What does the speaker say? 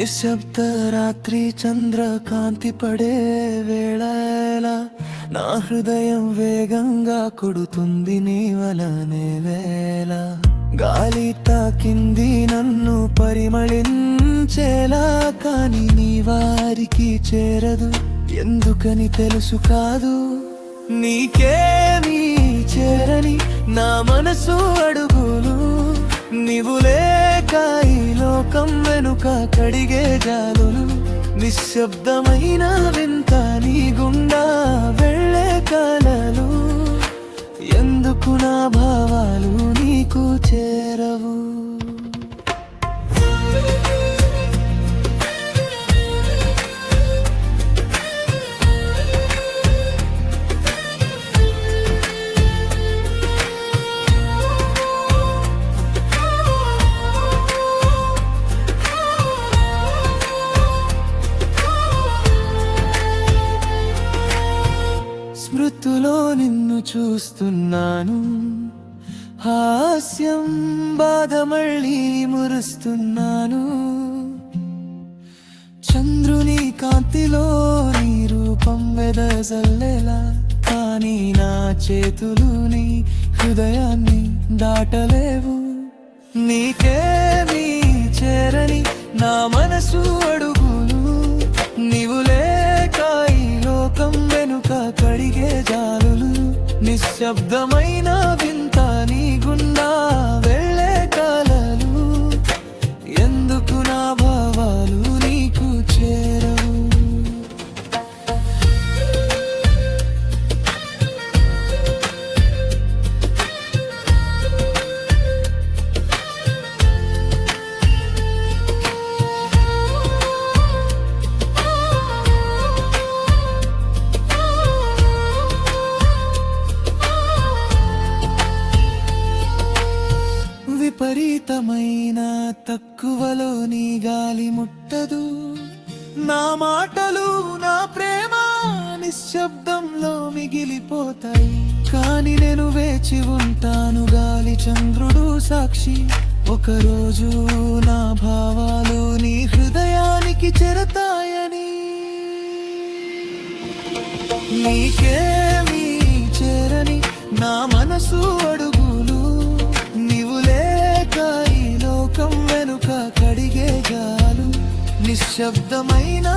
నిశ్శబ్ద రాత్రి చంద్రకాంతి పడే వేళ నా హృదయం వేగంగా కొడుతుంది నీ వలనే వేళ గాలి తాకింది నన్ను పరిమళించేలా కాని నీ వారికి చేరదు ఎందుకని తెలుసు కాదు నీకేమీ చేరని నా మనసు అడుగులు నీవు లేక ఈ లోకం వెనుక కడిగే జాలులు నిశ్శబ్దమైన వింత నీ గుండా వెళ్ళే కలలు ఎందుకు నా భావాలు నీకు చేరవు స్మృతులో నిన్ను చూస్తున్నాను హాస్యం బాధ మళ్ళీ మురుస్తున్నాను చంద్రుని కాంతిలో నీ రూపం వెదజల్లేలా కానీ నా చేతులు నీ హృదయాన్ని దాటలేవు నీకేమీ చేరని నా మనసు అడుగులు నీవు లేక ఈ లోకం వెనుక కడిగే జాలులు నిశ్శబ్దమైన వింత నీ గుండా వెళ్ళే కలలు ఎందుకు నా భావాలు నీకు చేరవు విపరీతమైన తక్కువలో నీ గాలి ముట్టదు నా మాటలు నా ప్రేమ నిశ్శబ్దంలో మిగిలిపోతాయి కాని నేను వేచి ఉంటాను గాలి చంద్రుడు సాక్షి ఒకరోజు నా భావాలు నీ హృదయానికి చేరతాయని నీకేమీ చేరని నా మనసు అడుగులు నీవు లేక ఈ లోకం వెనుక కడిగే గాలు నిశ్శబ్దమైన